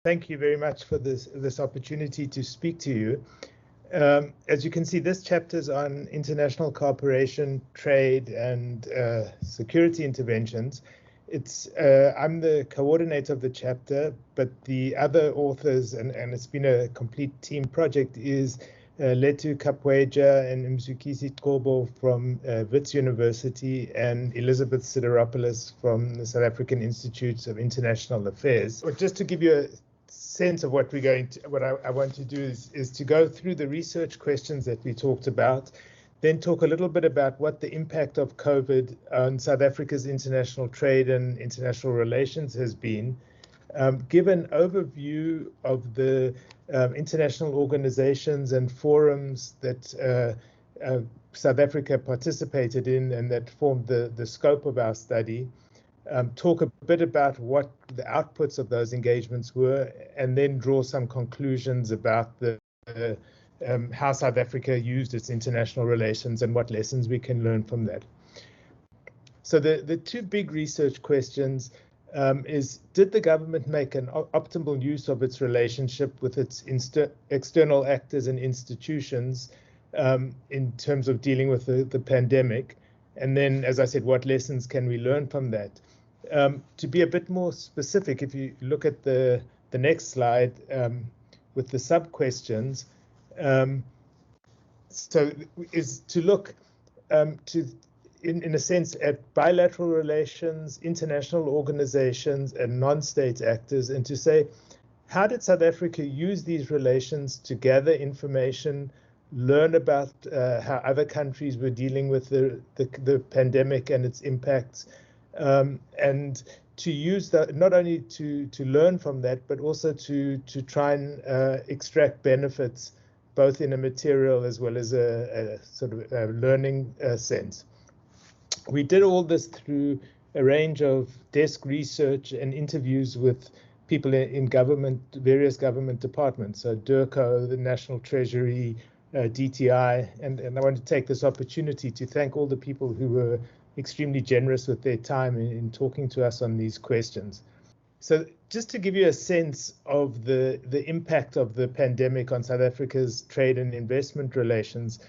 Thank you very much for this opportunity to speak to you. As you can see, this chapter is on international cooperation, trade, and security interventions. I'm the coordinator of the chapter, but the other authors, and it's been a complete team project, is Letu Kapweja and Mzukisi Tkobo from Wits University and Elizabeth Sideropoulos from the South African Institute of International Affairs. But just to give you a sense of what I want to do is to go through the research questions that we talked about, then talk a little bit about what the impact of COVID on South Africa's international trade and international relations has been, give an overview of the international organizations and forums that South Africa participated in and that formed the scope of our study, talk a bit about what the outputs of those engagements were, and then draw some conclusions about how South Africa used its international relations and what lessons we can learn from that. So the two big research questions is, did the government make an optimal use of its relationship with its external actors and institutions in terms of dealing with the pandemic? And then, as I said, what lessons can we learn from that? To be a bit more specific, if you look at the next slide with the sub-questions, so is to look in a sense at bilateral relations, international organizations, and non-state actors, and to say, how did South Africa use these relations to gather information, learn about how other countries were dealing with the pandemic and its impacts, and to use that not only to learn from that, but also to try and extract benefits, both in a material as well as a sort of a learning sense. We did all this through a range of desk research and interviews with people in government, various government departments, so DIRCO, the National Treasury, DTI, and I want to take this opportunity to thank all the people who were extremely generous with their time in talking to us on these questions. So just to give you a sense of the impact of the pandemic on South Africa's trade and investment relations,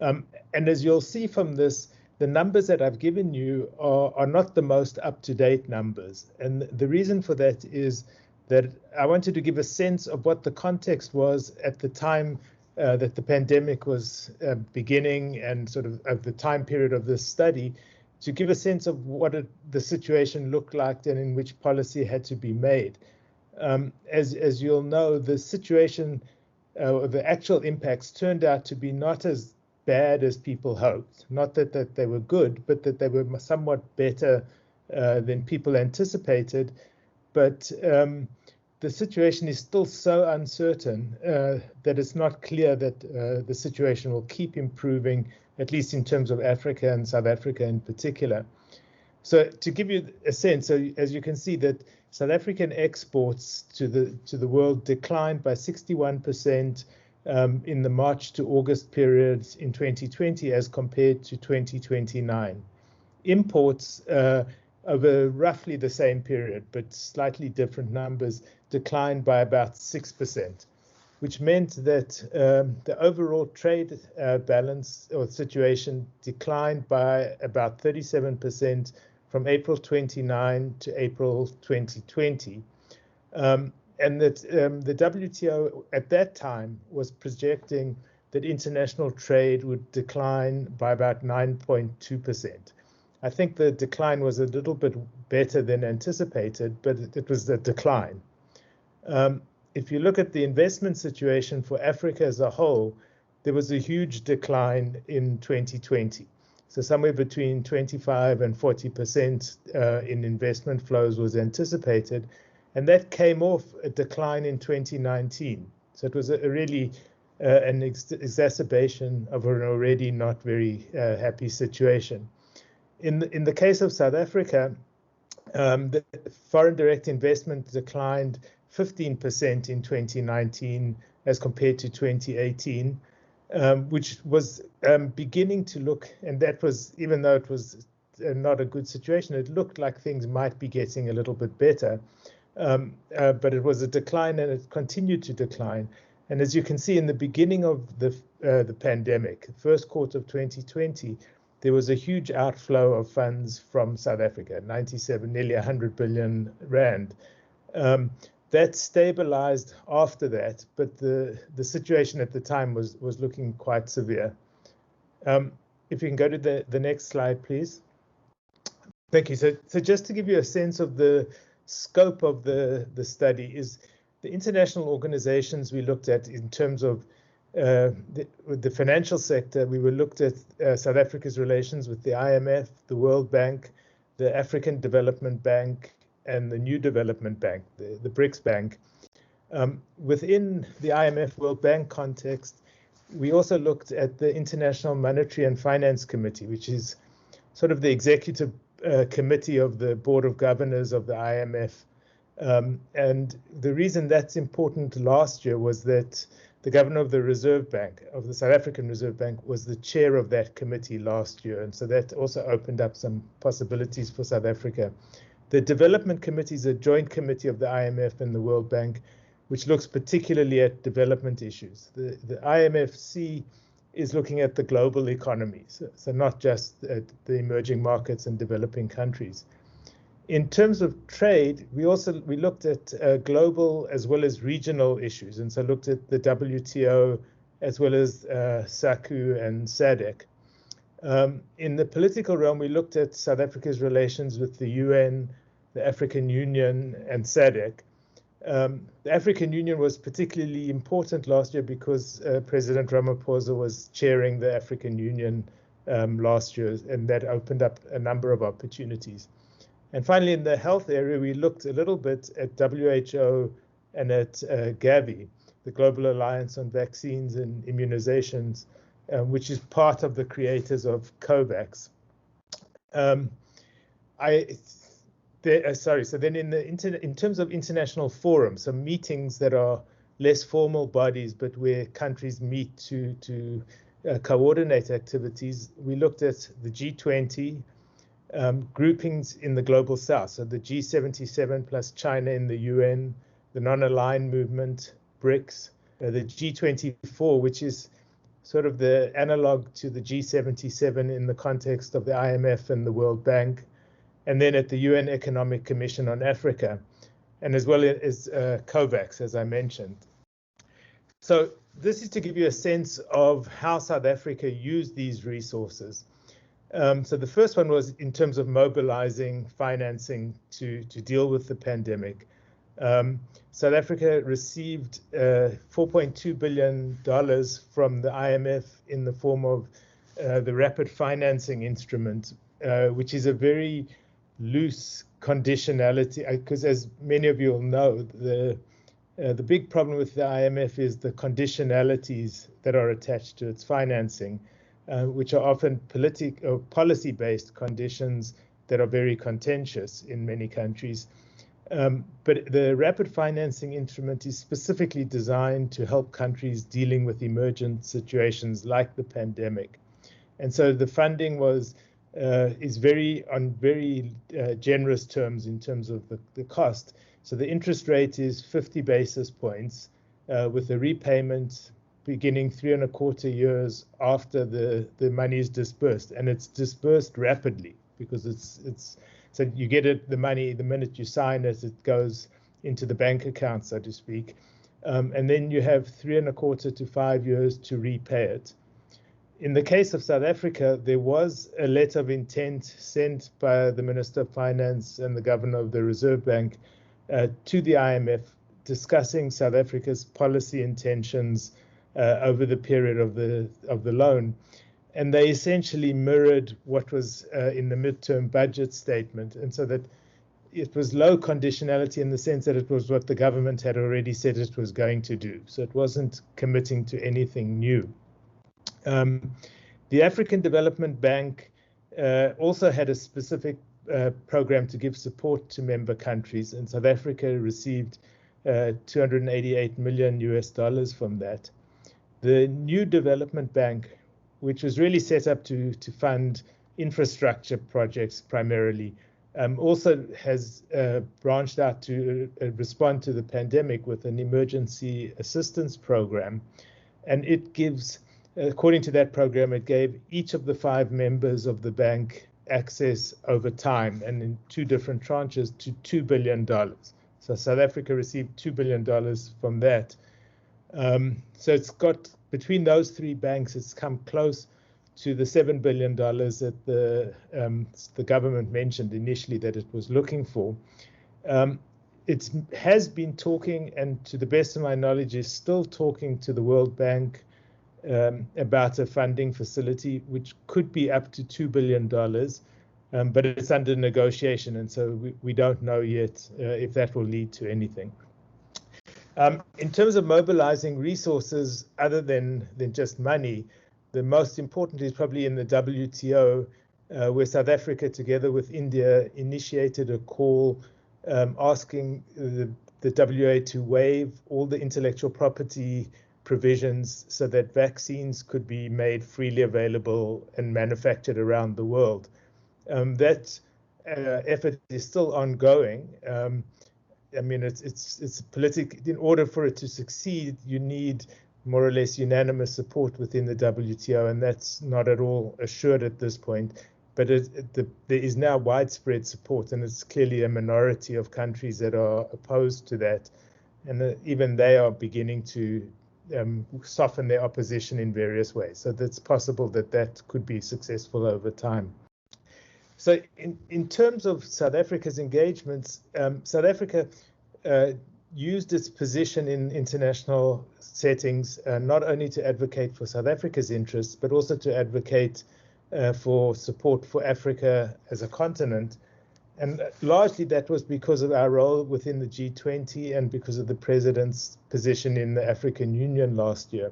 and as you'll see from this, the numbers that I've given you are not the most up-to-date numbers. And the reason for that is that I wanted to give a sense of what the context was at the time that the pandemic was beginning, and sort of the time period of this study, to give a sense of what the situation looked like and in which policy had to be made. As you'll know, the situation, the actual impacts turned out to be not as bad as people hoped. Not that they were good, but that they were somewhat better than people anticipated. But the situation is still so uncertain that it's not clear that the situation will keep improving, at least in terms of Africa and South Africa in particular. So to give you a sense, so as you can see, that South African exports to the world declined by 61% in the March to August period in 2020 as compared to 2029. Imports over roughly the same period, but slightly different numbers, declined by about 6%, which meant that the overall trade balance or situation declined by about 37% from April 29 to April 2020. And that the WTO at that time was projecting that international trade would decline by about 9.2%. I think the decline was a little bit better than anticipated, but it was a decline. If you look at the investment situation for Africa as a whole, there was a huge decline in 2020. So somewhere between 25 and 40% in investment flows was anticipated. And that came off a decline in 2019. So it was really an exacerbation of an already not very happy situation. In the case of South Africa, the foreign direct investment declined 15% in 2019 as compared to 2018, which was beginning to look, and that was, even though it was not a good situation, it looked like things might be getting a little bit better. but it was a decline and it continued to decline. And as you can see, in the beginning of the pandemic, first quarter of 2020, there was a huge outflow of funds from South Africa, 97, nearly 100 billion rand. That stabilized after that, but the situation at the time was looking quite severe. If you can go to the next slide, please. Thank you. So just to give you a sense of the scope of the study, is the international organizations we looked at in terms of the financial sector. We looked at South Africa's relations with the IMF, the World Bank, the African Development Bank, and the New Development Bank, the BRICS Bank. Within the IMF World Bank context, we also looked at the International Monetary and Finance Committee, which is sort of the executive committee of the Board of Governors of the IMF. And the reason that's important last year was that the governor of the Reserve Bank, of the South African Reserve Bank, was the chair of that committee last year. And so that also opened up some possibilities for South Africa. The Development Committee is a joint committee of the IMF and the World Bank, which looks particularly at development issues. The IMFC is looking at the global economy, so not just at the emerging markets and developing countries. In terms of trade, we looked at global as well as regional issues, and so looked at the WTO as well as SACU and SADC. In the political realm, we looked at South Africa's relations with the UN, the African Union, and SADC. The African Union was particularly important last year because President Ramaphosa was chairing the African Union last year, and that opened up a number of opportunities. And finally, in the health area, we looked a little bit at WHO and at Gavi, the Global Alliance on Vaccines and Immunizations, which is part of the creators of COVAX. So then in terms of international forums, some meetings that are less formal bodies, but where countries meet to coordinate activities, we looked at the G20, groupings in the Global South, so the G77 plus China in the UN, the non-aligned movement, BRICS, the G24, which is sort of the analog to the G77 in the context of the IMF and the World Bank, and then at the UN Economic Commission on Africa, and as well as COVAX, as I mentioned. So this is to give you a sense of how South Africa used these resources. So the first one was in terms of mobilizing financing to deal with the pandemic. South Africa received $4.2 billion from the IMF in the form of the Rapid Financing Instrument, which is a very loose conditionality, because as many of you will know, the big problem with the IMF is the conditionalities that are attached to its financing, which are often policy-based conditions that are very contentious in many countries. But the Rapid Financing Instrument is specifically designed to help countries dealing with emergent situations like the pandemic. And so the funding is on very generous terms in terms of the cost. So the interest rate is 50 basis points with a repayment beginning 3.25 years after the money is dispersed, and it's dispersed rapidly because it's so you get the money the minute you sign it. It goes into the bank account, so to speak, and then you have 3.25 to 5 years to repay it. In the case of South Africa, there was a letter of intent sent by the Minister of Finance and the Governor of the Reserve Bank to the IMF discussing South Africa's policy intentions over the period of the loan. And they essentially mirrored what was in the midterm budget statement. And so that it was low conditionality in the sense that it was what the government had already said it was going to do. So it wasn't committing to anything new. The African Development Bank also had a specific program to give support to member countries, and South Africa received $288 million from that. The New Development Bank, which was really set up to fund infrastructure projects primarily, also has branched out to respond to the pandemic with an emergency assistance program. And it gives, according to that program, it gave each of the 5 members of the bank access over time and in 2 different tranches to $2 billion. So South Africa received $2 billion from that. So it's got, between those 3 banks, it's come close to the $7 billion that the government mentioned initially that it was looking for. It has been talking, and to the best of my knowledge, is still talking to the World Bank about a funding facility, which could be up to $2 billion, but it's under negotiation, and so we don't know yet if that will lead to anything. In terms of mobilizing resources other than just money, the most important is probably in the WTO, where South Africa, together with India, initiated a call asking the WA to waive all the intellectual property provisions so that vaccines could be made freely available and manufactured around the world. That effort is still ongoing. I mean, it's political. In order for it to succeed, you need more or less unanimous support within the WTO, and that's not at all assured at this point. But there is now widespread support, and it's clearly a minority of countries that are opposed to that, and even they are beginning to soften their opposition in various ways. So it's possible that that could be successful over time. So in terms of South Africa's engagements, South Africa used its position in international settings not only to advocate for South Africa's interests, but also to advocate for support for Africa as a continent. And largely that was because of our role within the G20 and because of the president's position in the African Union last year.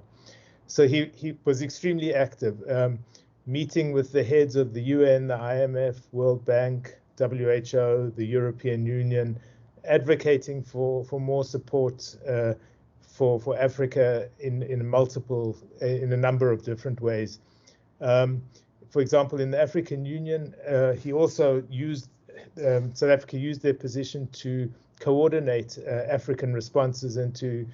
So he was extremely active, meeting with the heads of the UN, the IMF, World Bank, WHO, the European Union, advocating for more support for Africa in a number of different ways. For example, in the African Union, he also used South Africa used their position to coordinate African responses and to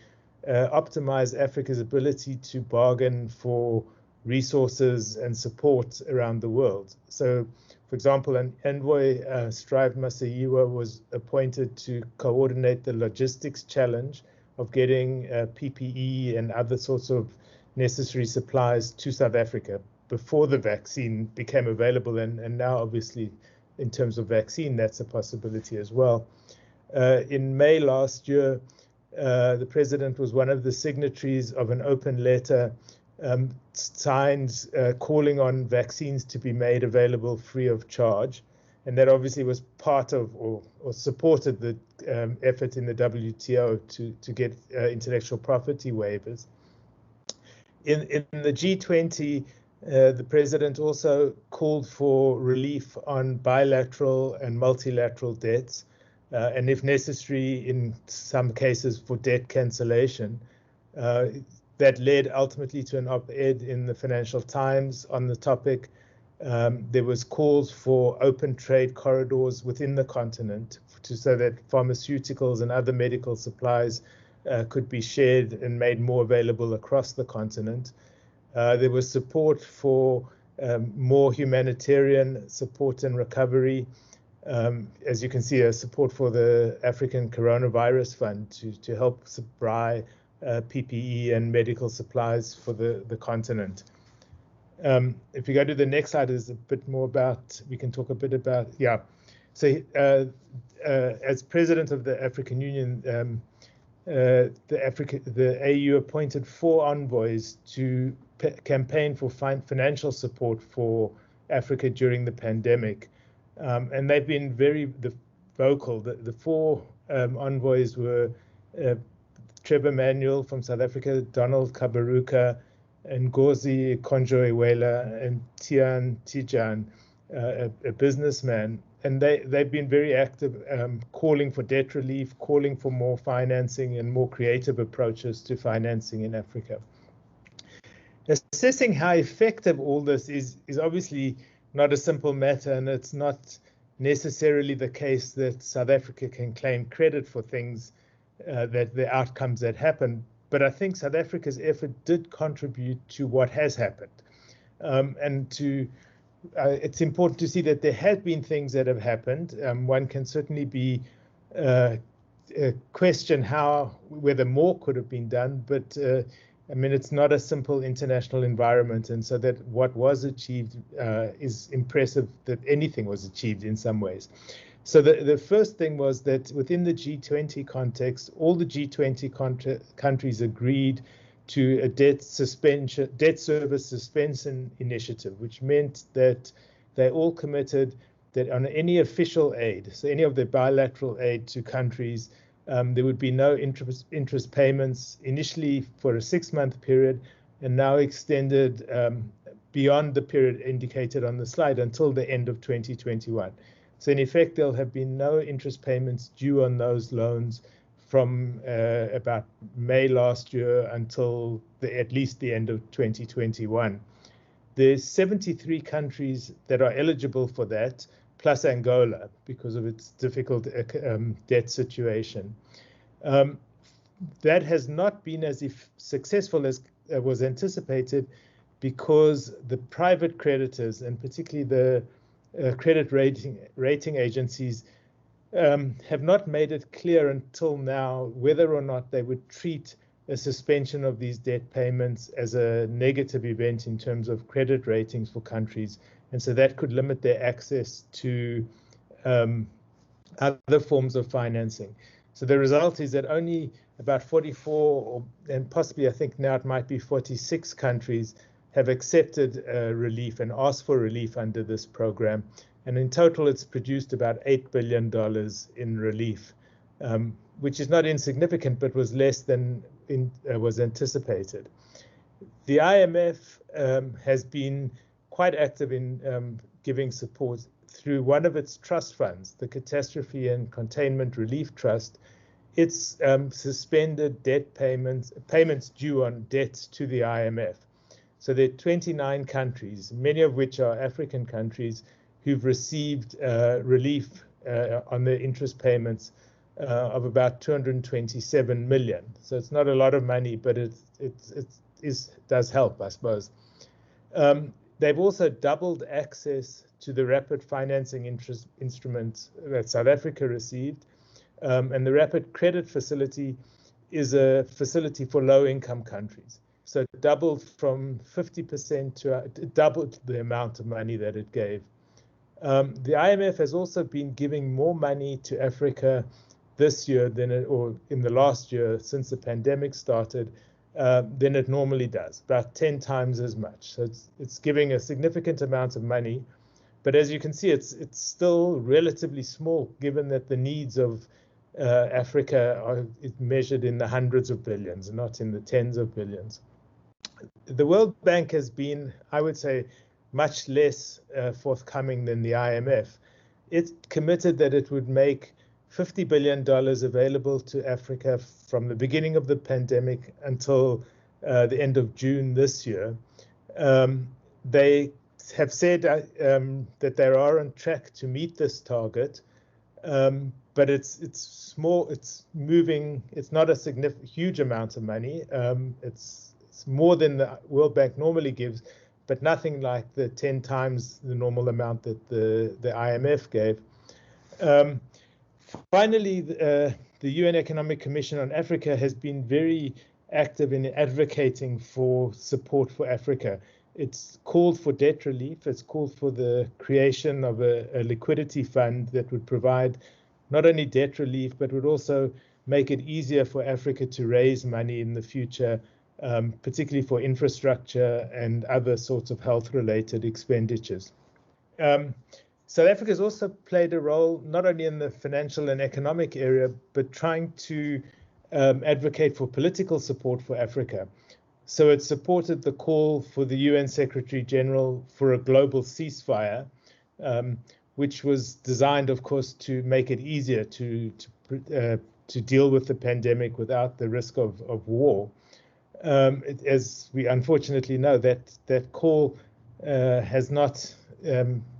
optimize Africa's ability to bargain for resources and support around the world. So, for example, an envoy, Strive Masayiwa, was appointed to coordinate the logistics challenge of getting PPE and other sorts of necessary supplies to South Africa before the vaccine became available. And now, obviously, in terms of vaccine, that's a possibility as well. In May last year, the president was one of the signatories of an open letter signed calling on vaccines to be made available free of charge. And that obviously was part of or supported the effort in the WTO to get intellectual property waivers. In the G20, the president also called for relief on bilateral and multilateral debts, and if necessary, in some cases, for debt cancellation. That led ultimately to an op-ed in the Financial Times on the topic. There was calls for open trade corridors within the continent so that pharmaceuticals and other medical supplies could be shared and made more available across the continent. There was support for more humanitarian support and recovery. As you can see, a support for the African Coronavirus Fund to help supply PPE and medical supplies for the continent. If we go to the next slide, is a bit more about, we can talk a bit about, yeah. So as president of the African Union, the AU appointed 4 envoys to campaign for financial support for Africa during the pandemic. And they've been very vocal. The 4 envoys were Trevor Manuel from South Africa, Donald Kaberuka, Ngozi Konjo-Iweala, and Tian Tijan, a businessman. And they've been very active, calling for debt relief, calling for more financing and more creative approaches to financing in Africa. Assessing how effective all this is obviously not a simple matter, and it's not necessarily the case that South Africa can claim credit for things, that the outcomes that happened. But I think South Africa's effort did contribute to what has happened. It's important to see that there have been things that have happened. One can certainly be question whether more could have been done, but I mean, it's not a simple international environment, and so that what was achieved is impressive, that anything was achieved in some ways. So the first thing was that within the G20 context, all the G20 countries agreed to a debt service suspension initiative, which meant that they all committed that on any official aid, so any of the bilateral aid to countries, there would be no interest payments, initially for a 6-month period, and now extended beyond the period indicated on the slide until the end of 2021. So in effect, there'll have been no interest payments due on those loans from about May last year until at least the end of 2021. There's 73 countries that are eligible for that, plus Angola, because of its difficult debt situation. That has not been as successful as was anticipated, because the private creditors, and particularly the credit rating agencies, have not made it clear until now whether or not they would treat a suspension of these debt payments as a negative event in terms of credit ratings for countries. And so that could limit their access to other forms of financing. So the result is that only about 44, and possibly I think now it might be 46 countries have accepted relief and asked for relief under this program. And in total, it's produced about $8 billion in relief, which is not insignificant, but was less than was anticipated. The IMF has been quite active in giving support through one of its trust funds, the Catastrophe and Containment Relief Trust. It's suspended debt payments due on debts to the IMF. So there are 29 countries, many of which are African countries, who've received relief on their interest payments of about 227 million. So it's not a lot of money, but it does help, I suppose. They've also doubled access to the rapid financing instruments that South Africa received. And the rapid credit facility is a facility for low-income countries. So it doubled from 50% to doubled the amount of money that it gave. The IMF has also been giving more money to Africa this year or in the last year since the pandemic started than it normally does, about 10 times as much. So it's giving a significant amount of money, but as you can see, it's still relatively small, given that the needs of Africa are measured in the hundreds of billions, not in the tens of billions. The World Bank has been, I would say, much less forthcoming than the IMF. It committed that it would make $50 billion available to Africa from the beginning of the pandemic until the end of June this year. They have said that they are on track to meet this target, but it's small. It's moving. It's not a huge amount of money. It's more than the World Bank normally gives, but nothing like the 10 times the normal amount that the IMF gave. Finally, the UN Economic Commission on Africa has been very active in advocating for support for Africa. It's called for debt relief. It's called for the creation of a liquidity fund that would provide not only debt relief, but would also make it easier for Africa to raise money in the future, particularly for infrastructure and other sorts of health-related expenditures. South Africa has also played a role not only in the financial and economic area, but trying to advocate for political support for Africa. So it supported the call for the UN Secretary General for a global ceasefire, which was designed, of course, to make it easier to deal with the pandemic without the risk of war. As we unfortunately know, that call has not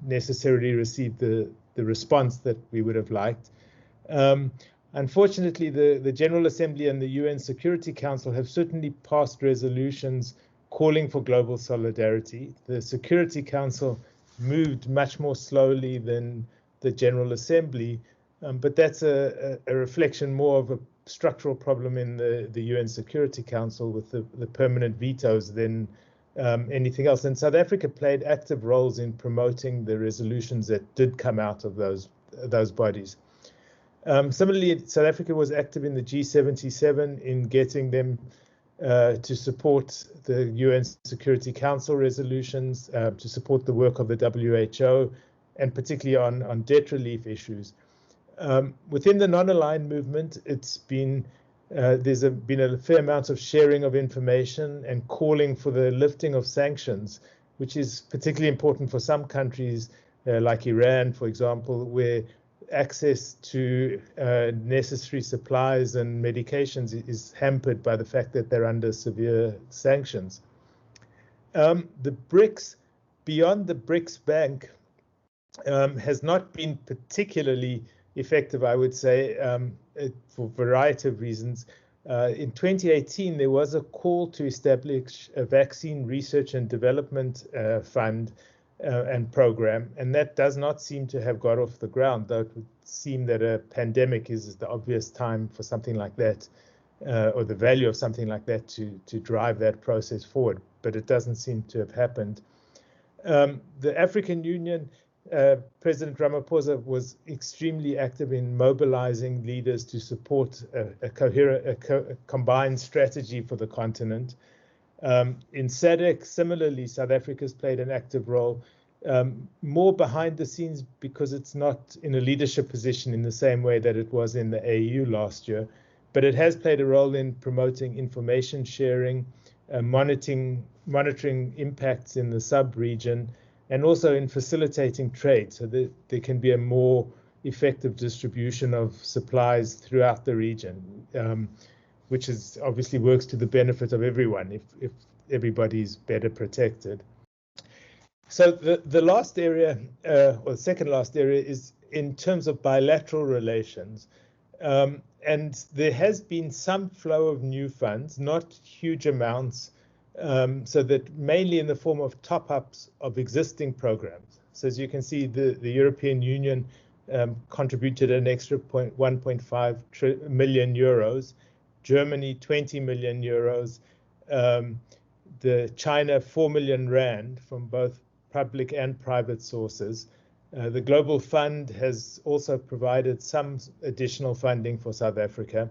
necessarily received the the response that we would have liked. Unfortunately, the General Assembly and the UN Security Council have certainly passed resolutions calling for global solidarity. The Security Council moved much more slowly than the General Assembly, but that's a reflection more of a structural problem in the UN Security Council with the permanent vetoes than anything else. And South Africa played active roles in promoting the resolutions that did come out of those bodies. Similarly, South Africa was active in the G77 in getting them to support the UN Security Council resolutions, to support the work of the WHO, and particularly on debt relief issues. Within the non-aligned movement, there's been a fair amount of sharing of information and calling for the lifting of sanctions, which is particularly important for some countries like Iran, for example, where access to necessary supplies and medications is hampered by the fact that they're under severe sanctions. The BRICS, beyond the BRICS Bank, has not been particularly effective, I would say, for a variety of reasons. In 2018, there was a call to establish a vaccine research and development fund and program, and that does not seem to have got off the ground, though it would seem that a pandemic is the obvious time for something like that, or the value of something like that to drive that process forward, but it doesn't seem to have happened. The African Union, President Ramaphosa was extremely active in mobilizing leaders to support a combined strategy for the continent. In SADC, similarly, South Africa's played an active role, more behind the scenes because it's not in a leadership position in the same way that it was in the AU last year, but it has played a role in promoting information sharing, monitoring impacts in the sub-region, and also in facilitating trade so that there can be a more effective distribution of supplies throughout the region, which is obviously works to the benefit of everyone if everybody's better protected. So the last area, or the second last area, is in terms of bilateral relations. And there has been some flow of new funds, not huge amounts, so that mainly in the form of top-ups of existing programs. So as you can see, the European Union contributed an extra 1.5 million euros, Germany 20 million euros, the China 4 million rand from both public and private sources. The Global Fund has also provided some additional funding for South Africa.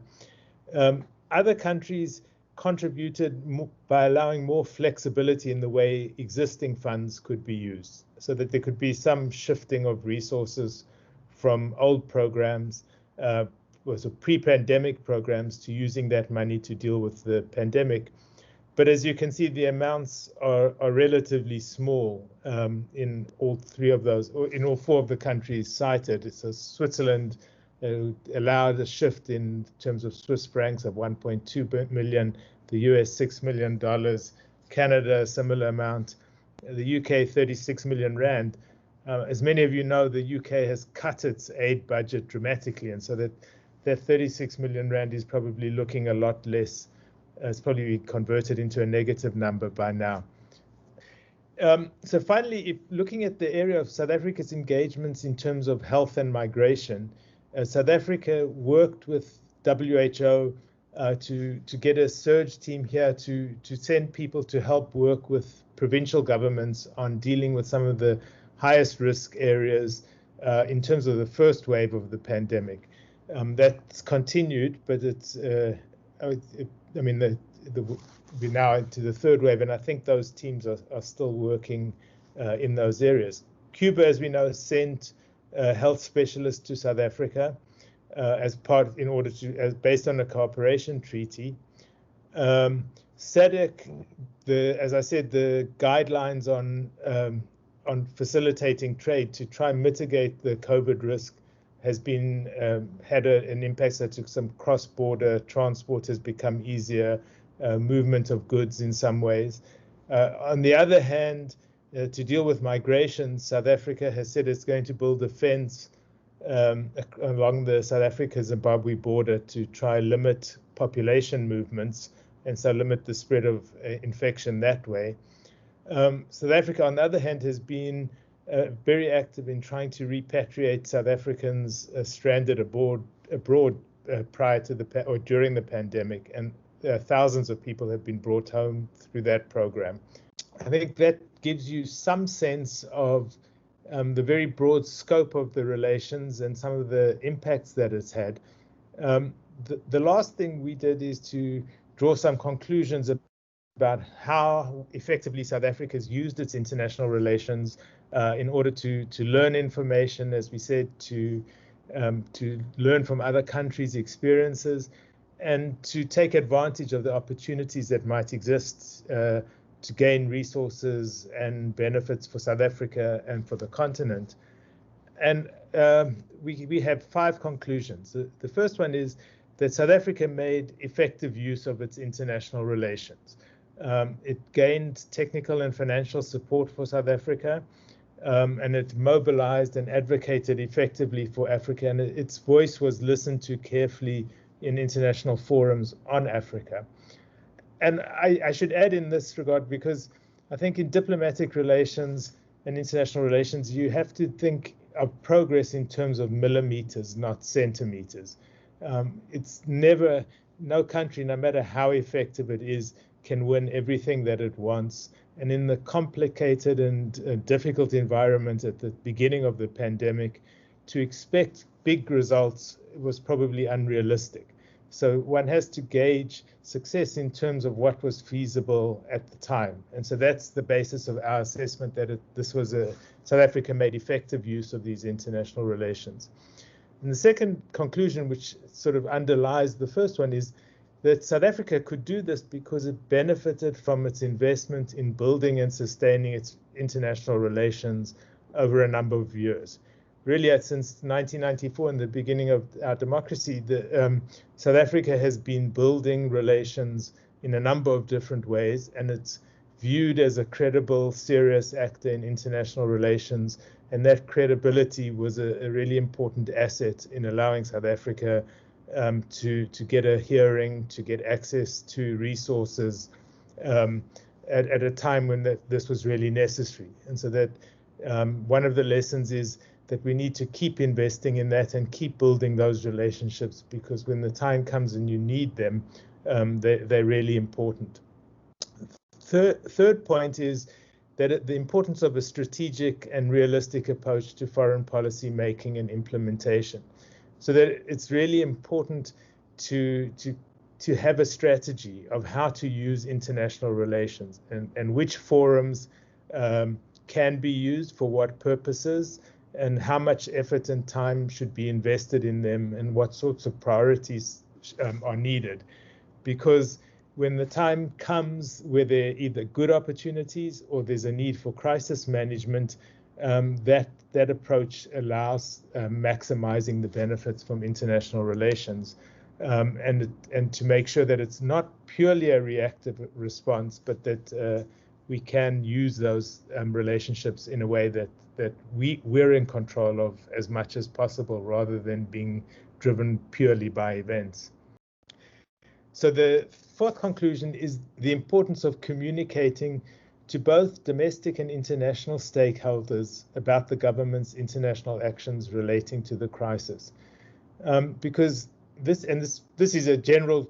Other countries contributed by allowing more flexibility in the way existing funds could be used, so that there could be some shifting of resources from old programs, pre-pandemic programs, to using that money to deal with the pandemic. But as you can see, the amounts are relatively small in all three of those, or in all four of the countries cited. So Switzerland allowed a shift in terms of Swiss francs of 1.2 million, the US $6 million, Canada a similar amount, the UK 36 million rand. As many of you know, the UK has cut its aid budget dramatically, and so that 36 million rand is probably looking a lot less. It's probably converted into a negative number by now. So finally, looking at the area of South Africa's engagements in terms of health and migration, South Africa worked with WHO to get a surge team here to send people to help work with provincial governments on dealing with some of the highest risk areas in terms of the first wave of the pandemic. That's continued, but we're now into the third wave, and I think those teams are still working in those areas. Cuba, as we know, sent health specialists to South Africa based on a cooperation treaty. SADC, as I said, the guidelines on facilitating trade to try and mitigate the COVID risk has been had an impact, so some cross-border transport has become easier, movement of goods in some ways. On the other hand, to deal with migration, South Africa has said it's going to build a fence along the South Africa-Zimbabwe border to try limit population movements and so limit the spread of infection that way. South Africa, on the other hand, has been very active in trying to repatriate South Africans stranded abroad prior to or during the pandemic, and thousands of people have been brought home through that program. I think that gives you some sense of the very broad scope of the relations and some of the impacts that it's had. The last thing we did is to draw some conclusions about how effectively South Africa has used its international relations in order to learn information, as we said, to learn from other countries' experiences, and to take advantage of the opportunities that might exist to gain resources and benefits for South Africa and for the continent. And we have 5 conclusions. The first one is that South Africa made effective use of its international relations. It gained technical and financial support for South Africa, and it mobilized and advocated effectively for Africa, and its voice was listened to carefully in international forums on Africa. And I should add in this regard, because I think in diplomatic relations and international relations, you have to think of progress in terms of millimeters, not centimeters. It's never, no country, no matter how effective it is, can win everything that it wants. And in the complicated and difficult environment at the beginning of the pandemic, to expect big results was probably unrealistic. So one has to gauge success in terms of what was feasible at the time. And so that's the basis of our assessment that South Africa made effective use of these international relations. And the second conclusion, which sort of underlies the first one, is that South Africa could do this because it benefited from its investment in building and sustaining its international relations over a number of years. Really, since 1994 and the beginning of our democracy, South Africa has been building relations in a number of different ways, and it's viewed as a credible, serious actor in international relations. And that credibility was a really important asset in allowing South Africa to get a hearing, to get access to resources at a time when this was really necessary. And so that one of the lessons is that we need to keep investing in that and keep building those relationships, because when the time comes and you need them, they're really important. Third point is that the importance of a strategic and realistic approach to foreign policy making and implementation. So that it's really important to have a strategy of how to use international relations and which forums can be used for what purposes, and how much effort and time should be invested in them, and what sorts of priorities are needed. Because when the time comes where there are either good opportunities or there's a need for crisis management, that approach allows maximizing the benefits from international relations, and to make sure that it's not purely a reactive response, but that we can use those relationships in a way that we're in control of as much as possible, rather than being driven purely by events. So the fourth conclusion is the importance of communicating to both domestic and international stakeholders about the government's international actions relating to the crisis. Because this is a general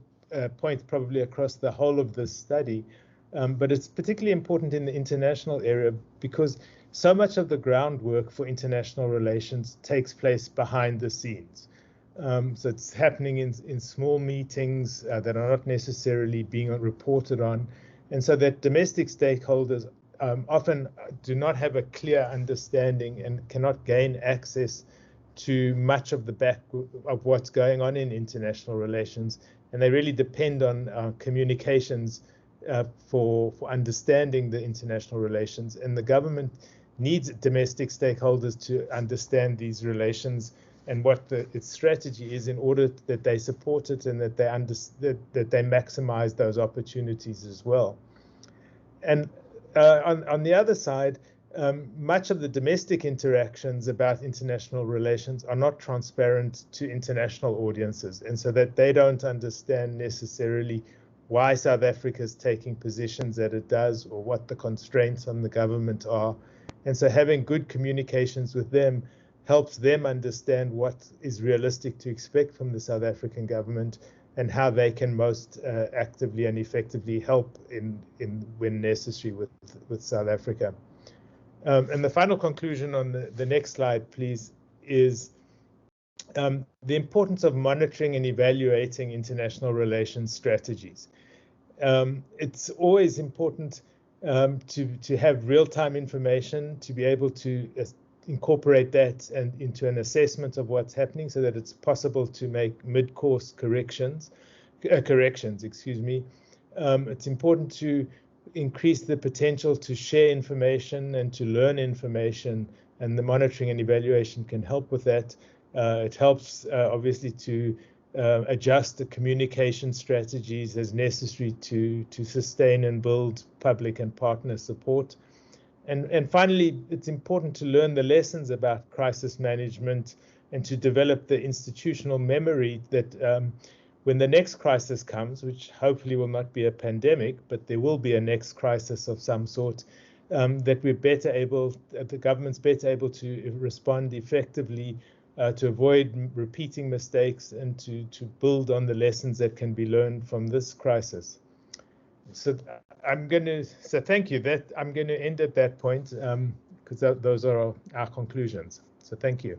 point probably across the whole of this study, but it's particularly important in the international area because so much of the groundwork for international relations takes place behind the scenes. So it's happening in small meetings that are not necessarily being reported on. And so that domestic stakeholders often do not have a clear understanding and cannot gain access to much of the back of what's going on in international relations. And they really depend on communications for understanding the international relations. And the government needs domestic stakeholders to understand these relations and what its strategy is, in order that they support it and that they maximize those opportunities as well. And on the other side, much of the domestic interactions about international relations are not transparent to international audiences, and so that they don't understand necessarily why South Africa is taking positions that it does or what the constraints on the government are. And so having good communications with them helps them understand what is realistic to expect from the South African government and how they can most actively and effectively help when necessary with South Africa. And the final conclusion on the next slide, please, is the importance of monitoring and evaluating international relations strategies. It's always important to have real-time information, to be able to incorporate that into an assessment of what's happening so that it's possible to make mid-course corrections. It's important to increase the potential to share information and to learn information, and the monitoring and evaluation can help with that. It helps obviously to adjust the communication strategies as necessary to sustain and build public and partner support. And finally, it's important to learn the lessons about crisis management and to develop the institutional memory that when the next crisis comes, which hopefully will not be a pandemic, but there will be a next crisis of some sort, that the government's better able to respond effectively, to avoid repeating mistakes, and to build on the lessons that can be learned from this crisis. So thank you. I'm going to end at that point because those are our conclusions. So thank you.